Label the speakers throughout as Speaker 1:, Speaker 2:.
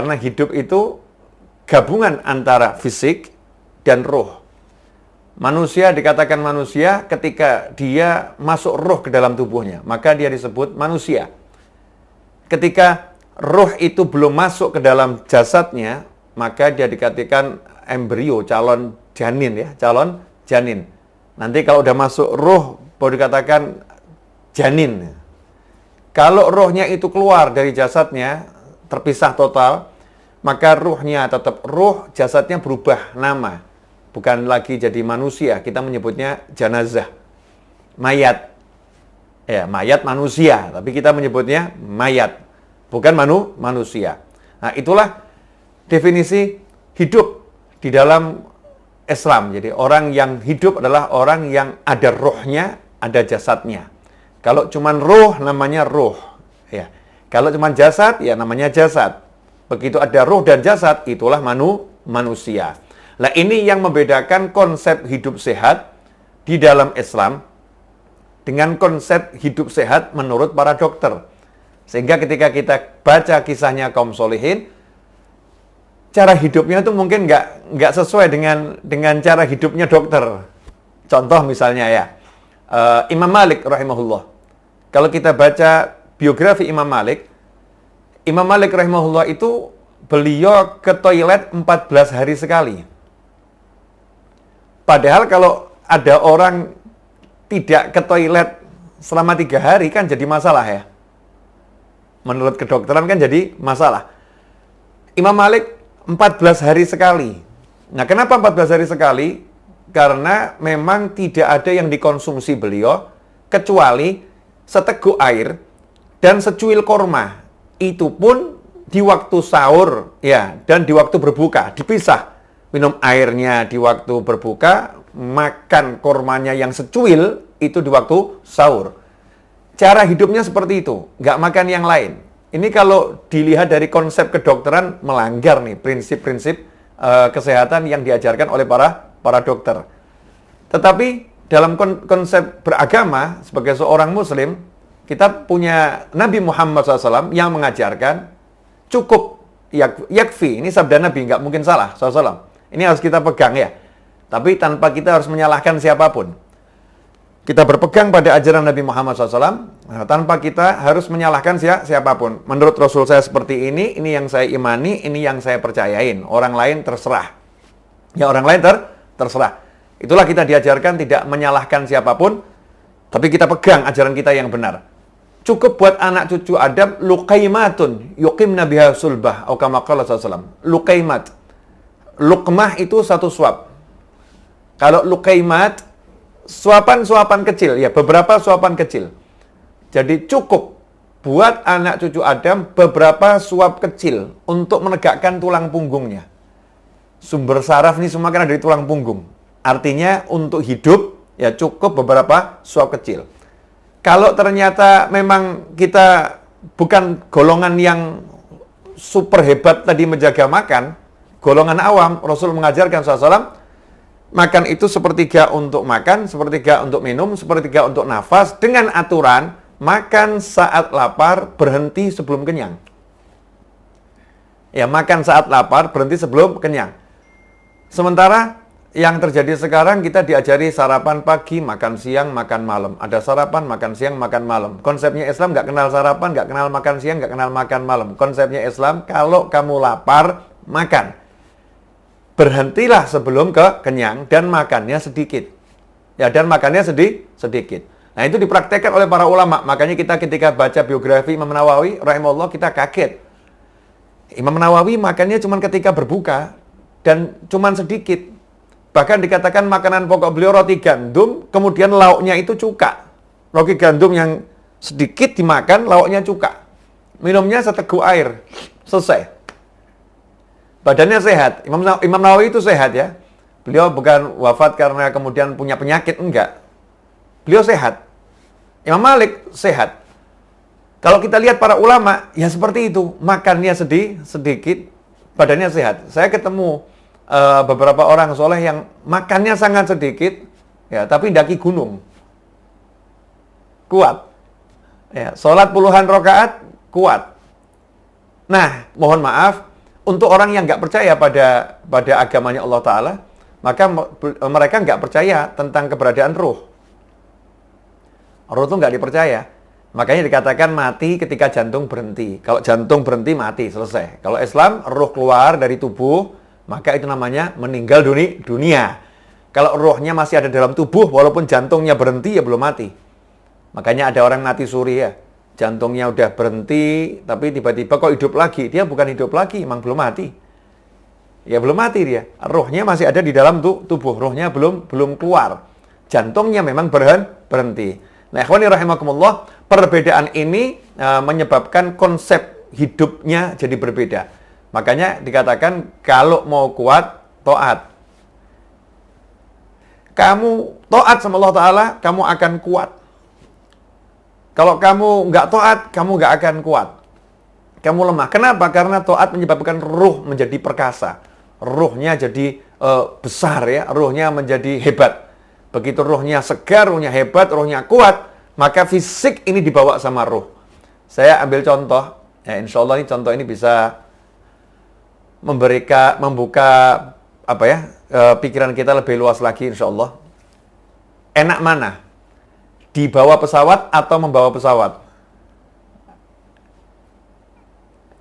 Speaker 1: Karena hidup itu gabungan antara fisik dan roh. Manusia dikatakan manusia ketika dia masuk roh ke dalam tubuhnya, maka dia disebut manusia. Ketika roh itu belum masuk ke dalam jasadnya, maka dia dikatakan embrio, calon janin ya, calon janin. Nanti kalau udah masuk roh, baru dikatakan janin. Kalau rohnya itu keluar dari jasadnya, terpisah total, maka ruhnya tetap roh, jasadnya berubah nama. Bukan lagi jadi manusia, kita menyebutnya jenazah, mayat. Ya, mayat manusia, tapi kita menyebutnya mayat, bukan manusia. Nah, itulah definisi hidup di dalam Islam. Jadi orang yang hidup adalah orang yang ada rohnya, ada jasadnya. Kalau cuman roh namanya roh, ya. Kalau cuman jasad ya namanya jasad. Begitu ada roh dan jasad, itulah manusia. Nah, ini yang membedakan konsep hidup sehat di dalam Islam dengan konsep hidup sehat menurut para dokter. Sehingga ketika kita baca kisahnya kaum solihin, cara hidupnya itu mungkin nggak sesuai dengan cara hidupnya dokter. Contoh misalnya ya, Imam Malik rahimahullah. Kalau kita baca biografi Imam Malik rahimahullah itu beliau ke toilet 14 hari sekali. Padahal kalau ada orang tidak ke toilet selama 3 hari kan jadi masalah ya. Menurut kedokteran kan jadi masalah. Imam Malik 14 hari sekali. Nah, kenapa 14 hari sekali? Karena memang tidak ada yang dikonsumsi beliau kecuali seteguk air dan secuil korma. Itu pun di waktu sahur ya, dan di waktu berbuka dipisah. Minum airnya di waktu berbuka, makan kormanya yang secuil itu di waktu sahur. Cara hidupnya seperti itu, nggak makan yang lain. Ini kalau dilihat dari konsep kedokteran melanggar nih prinsip-prinsip kesehatan yang diajarkan oleh para dokter. Tetapi dalam konsep beragama sebagai seorang Muslim, kita punya Nabi Muhammad SAW yang mengajarkan cukup yakfi. Ini sabda Nabi, nggak mungkin salah SAW. Ini harus kita pegang ya. Tapi tanpa kita harus menyalahkan siapapun. Kita berpegang pada ajaran Nabi Muhammad SAW, tanpa kita harus menyalahkan siapapun. Menurut Rasul saya seperti ini yang saya imani, ini yang saya percayain. Orang lain terserah. Ya, orang lain terserah. Itulah kita diajarkan tidak menyalahkan siapapun, tapi kita pegang ajaran kita yang benar. Cukup buat anak cucu Adam, luqaimatun, yuqimna biha sulbah, atau kama qala sallallahu. Luqaimat. Luqmah itu satu suap. Kalau luqaimat, suapan-suapan kecil, ya beberapa suapan kecil. Jadi cukup buat anak cucu Adam beberapa suap kecil untuk menegakkan tulang punggungnya. Sumber saraf ini semua kan ada di tulang punggung. Artinya untuk hidup ya cukup beberapa suap kecil. Kalau ternyata memang kita bukan golongan yang super hebat tadi menjaga makan, golongan awam, Rasul mengajarkan SAW, makan itu sepertiga untuk makan, sepertiga untuk minum, sepertiga untuk nafas, dengan aturan makan saat lapar, berhenti sebelum kenyang. Ya, makan saat lapar, berhenti sebelum kenyang. Sementara yang terjadi sekarang, kita diajari sarapan pagi, makan siang, makan malam. Ada sarapan, makan siang, makan malam. Konsepnya Islam nggak kenal sarapan, nggak kenal makan siang, nggak kenal makan malam. Konsepnya Islam, kalau kamu lapar, makan. Berhentilah sebelum kenyang dan makannya sedikit. Ya, dan makannya sedikit. Nah, itu dipraktekkan oleh para ulama. Makanya kita ketika baca biografi Imam Nawawi rahimahullah, kita kaget. Imam Nawawi makannya cuma ketika berbuka dan cuma sedikit. Bahkan dikatakan makanan pokok beliau roti gandum, kemudian lauknya itu cuka. Roti gandum yang sedikit dimakan, lauknya cuka. Minumnya seteguk air. Selesai. Badannya sehat. Imam Nawawi itu sehat ya. Beliau bukan wafat karena kemudian punya penyakit, enggak. Beliau sehat. Imam Malik sehat. Kalau kita lihat para ulama, ya seperti itu. Makannya sedikit, badannya sehat. Saya ketemu beberapa orang soleh yang makannya sangat sedikit, ya, tapi daki gunung. Kuat. Ya, sholat puluhan rakaat, kuat. Nah, mohon maaf, untuk orang yang nggak percaya pada agamanya Allah Ta'ala, maka mereka nggak percaya tentang keberadaan ruh. Ruh itu nggak dipercaya. Makanya dikatakan mati ketika jantung berhenti. Kalau jantung berhenti, mati, selesai. Kalau Islam, ruh keluar dari tubuh, maka itu namanya meninggal dunia. Kalau ruhnya masih ada dalam tubuh, walaupun jantungnya berhenti, ya belum mati. Makanya ada orang mati suri ya. Jantungnya udah berhenti, tapi tiba-tiba kok hidup lagi. Dia bukan hidup lagi, emang belum mati. Ya belum mati dia. Ruhnya masih ada di dalam tubuh. Ruhnya belum keluar. Jantungnya memang berhenti. Nah, ikhwani rahimakumullah, perbedaan ini menyebabkan konsep hidupnya jadi berbeda. Makanya dikatakan kalau mau kuat, taat. Kamu taat sama Allah Ta'ala, kamu akan kuat. Kalau kamu nggak taat, kamu nggak akan kuat. Kamu lemah. Kenapa? Karena taat menyebabkan ruh menjadi perkasa. Ruhnya jadi besar ya, ruhnya menjadi hebat. Begitu ruhnya segar, ruhnya hebat, ruhnya kuat, maka fisik ini dibawa sama ruh. Saya ambil contoh, ya insya Allah ini contoh ini bisa membuka pikiran kita lebih luas lagi insya Allah. Enak mana? Dibawa pesawat atau membawa pesawat?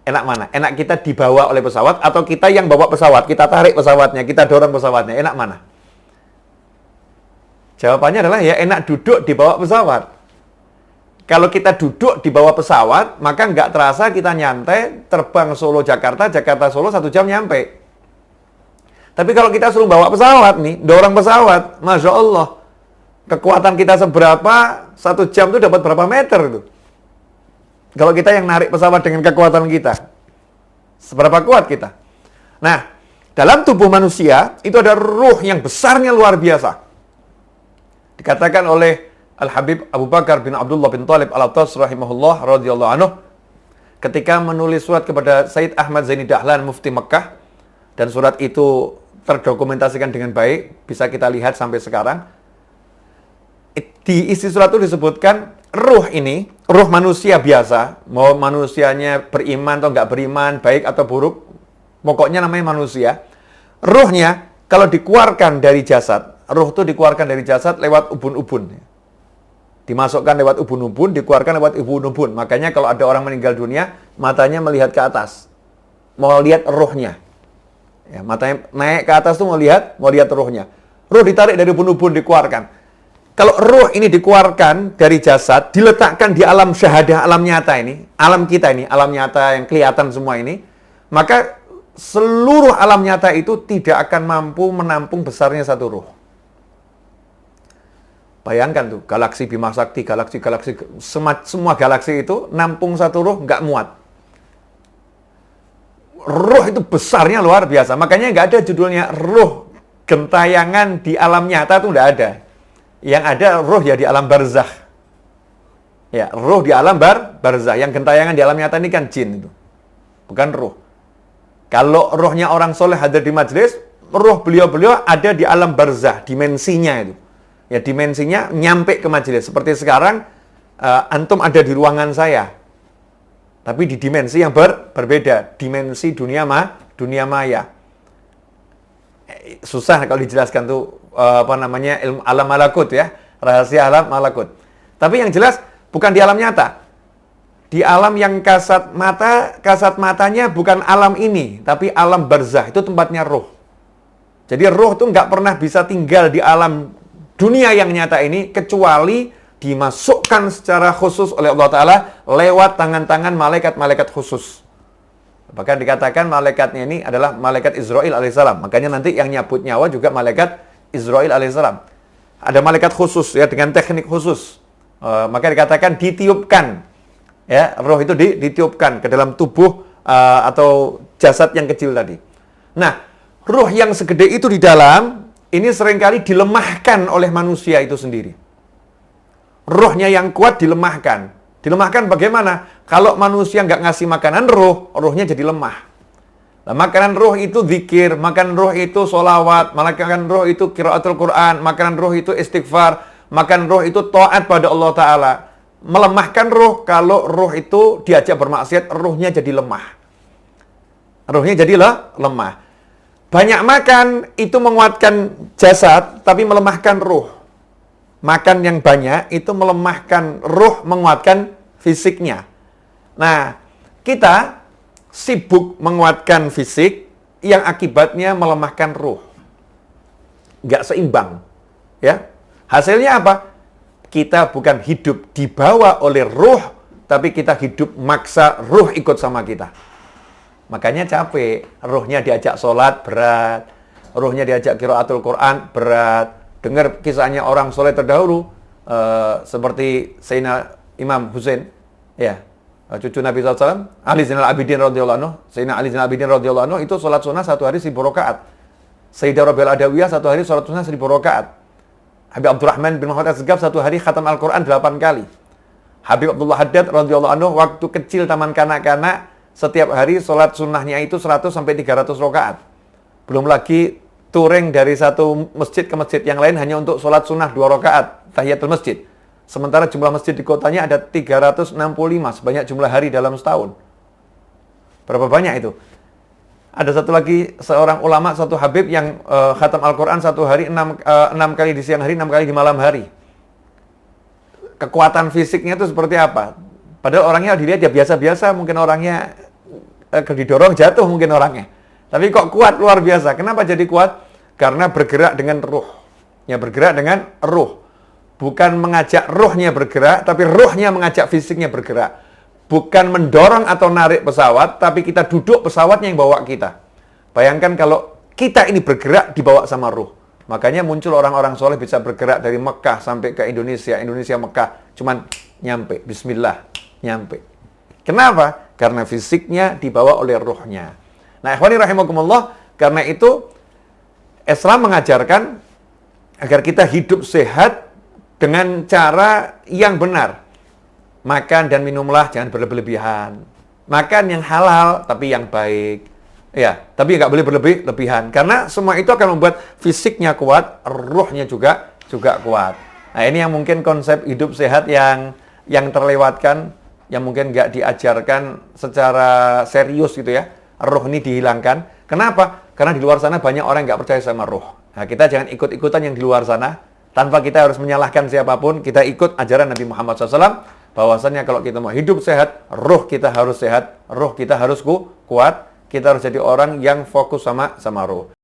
Speaker 1: Enak mana? Enak kita dibawa oleh pesawat atau kita yang bawa pesawat? Kita tarik pesawatnya, kita dorong pesawatnya. Enak mana? Jawabannya adalah ya enak duduk di bawah pesawat. Kalau kita duduk di bawah pesawat, maka nggak terasa kita nyantai, terbang Solo Jakarta, Jakarta Solo 1 jam nyampe. Tapi kalau kita suruh bawa pesawat nih, dorong pesawat, Masya Allah, kekuatan kita seberapa, 1 jam itu dapat berapa meter itu. Kalau kita yang narik pesawat dengan kekuatan kita, seberapa kuat kita. Nah, dalam tubuh manusia, itu ada ruh yang besarnya luar biasa. Dikatakan oleh Al-Habib Abu Bakar bin Abdullah bin Talib Al-Attas rahimahullah radhiyallahu anhu ketika menulis surat kepada Sayyid Ahmad Zaini Dahlan Mufti Mekah, dan surat itu terdokumentasikan dengan baik, bisa kita lihat sampai sekarang. Di isi surat itu disebutkan ruh ini, ruh manusia biasa, mau manusianya beriman atau nggak beriman, baik atau buruk, pokoknya namanya manusia. Ruhnya kalau dikeluarkan dari jasad, ruh itu dikeluarkan dari jasad lewat ubun-ubun. Dimasukkan lewat ubun-ubun, dikeluarkan lewat ubun-ubun. Makanya kalau ada orang meninggal dunia, matanya melihat ke atas. Mau lihat ruhnya. Ya, matanya naik ke atas tuh mau lihat ruhnya. Ruh ditarik dari ubun-ubun, dikeluarkan. Kalau ruh ini dikeluarkan dari jasad, diletakkan di alam syahadah, alam nyata ini, alam kita ini, alam nyata yang kelihatan semua ini, maka seluruh alam nyata itu tidak akan mampu menampung besarnya satu ruh. Bayangkan tuh, galaksi Bima Sakti, galaksi, semua galaksi itu nampung satu ruh nggak muat. Ruh itu besarnya luar biasa. Makanya nggak ada judulnya ruh gentayangan di alam nyata tuh nggak ada. Yang ada ruh ya di alam barzakh. Ya, ruh di alam barzakh. Yang gentayangan di alam nyata ini kan jin itu. Bukan ruh. Kalau ruhnya orang soleh hadir di majelis, ruh beliau-beliau ada di alam barzakh, dimensinya itu. Ya, dimensinya nyampe ke majelis. Seperti sekarang, antum ada di ruangan saya. Tapi di dimensi yang berbeda. Dimensi dunia maya. Susah kalau dijelaskan tuh, ilmu alam malakut ya. Rahasia alam malakut. Tapi yang jelas, bukan di alam nyata. Di alam yang kasat matanya bukan alam ini. Tapi alam barzakh, itu tempatnya ruh. Jadi ruh tuh nggak pernah bisa tinggal di alam dunia yang nyata ini, kecuali dimasukkan secara khusus oleh Allah Ta'ala lewat tangan-tangan malaikat-malaikat khusus. Bahkan dikatakan malaikatnya ini adalah malaikat Israil alaihissalam. Makanya nanti yang nyabut nyawa juga malaikat Israil alaihissalam. Ada malaikat khusus ya, dengan teknik khusus. Maka dikatakan ditiupkan. Ya, roh itu ditiupkan ke dalam tubuh atau jasad yang kecil tadi. Nah, roh yang segede itu di dalam, ini seringkali dilemahkan oleh manusia itu sendiri. Rohnya yang kuat dilemahkan. Dilemahkan bagaimana? Kalau manusia nggak ngasih makanan roh, rohnya jadi lemah. Nah, makanan roh itu zikir, makanan roh itu sholawat, makanan roh itu qiraatul Quran, makanan roh itu istighfar, makanan roh itu taat pada Allah Ta'ala. Melemahkan roh, kalau roh itu diajak bermaksiat, rohnya jadi lemah. Ruhnya jadi lemah. Banyak makan itu menguatkan jasad, tapi melemahkan ruh. Makan yang banyak itu melemahkan ruh, menguatkan fisiknya. Nah, kita sibuk menguatkan fisik yang akibatnya melemahkan ruh. Nggak seimbang. Ya. Hasilnya apa? Kita bukan hidup dibawa oleh ruh, tapi kita hidup maksa ruh ikut sama kita. Makanya capek, ruhnya diajak sholat, berat. Ruhnya diajak qiraatul Quran, berat. Dengar kisahnya orang soleh terdahulu, seperti Sayyidina Imam Husain, ya, cucu Nabi SAW, Ali Zainal Abidin radhiyallahu anhu. Sayyidina Ali Zainal Abidin radhiyallahu anhu itu sholat sunnah 1 hari 1000 rakaat. Sayyidah Rabi'ah Adawiyah 1 hari sholat sunnah 1000 rakaat. Habib Abdurrahman bin Muhammad Asgaf 1 hari khatam Al-Quran 8 kali. Habib Abdullah Haddad radhiyallahu anhu waktu kecil taman kanak-kanak, setiap hari sholat sunnahnya itu 100 sampai 300 rakaat. Belum lagi touring dari satu masjid ke masjid yang lain hanya untuk sholat sunnah 2 rakaat, tahiyatul masjid. Sementara jumlah masjid di kotanya ada 365, sebanyak jumlah hari dalam setahun. Berapa banyak itu? Ada satu lagi, seorang ulama, satu habib yang khatam Al-Quran 1 hari 6 kali di siang hari, 6 kali di malam hari. Kekuatan fisiknya itu seperti apa? Padahal orangnya dilihat ya biasa-biasa, mungkin orangnya didorong jatuh mungkin orangnya. Tapi kok kuat luar biasa. Kenapa jadi kuat? Karena bergerak dengan ruh. Ya, bergerak dengan ruh. Bukan mengajak ruhnya bergerak, tapi ruhnya mengajak fisiknya bergerak. Bukan mendorong atau narik pesawat, tapi kita duduk pesawatnya yang bawa kita. Bayangkan kalau kita ini bergerak dibawa sama ruh. Makanya muncul orang-orang soleh bisa bergerak dari Mekah sampai ke Indonesia. Indonesia Mekah, cuman nyampe. Bismillah, nyampe. Kenapa? Karena fisiknya dibawa oleh ruhnya. Nah, ikhwani rahimakumullah, karena itu Islam mengajarkan agar kita hidup sehat dengan cara yang benar. Makan dan minumlah jangan berlebihan. Makan yang halal tapi yang baik. Ya, tapi nggak boleh berlebihan. Karena semua itu akan membuat fisiknya kuat, ruhnya juga kuat. Nah, ini yang mungkin konsep hidup sehat yang terlewatkan, yang mungkin nggak diajarkan secara serius gitu ya. Ruh ini dihilangkan. Kenapa? Karena di luar sana banyak orang yang nggak percaya sama ruh. Nah, kita jangan ikut-ikutan yang di luar sana. Tanpa kita harus menyalahkan siapapun, kita ikut ajaran Nabi Muhammad SAW. Bahwasannya kalau kita mau hidup sehat, ruh kita harus sehat, ruh kita harus kuat. Kita harus jadi orang yang fokus sama ruh.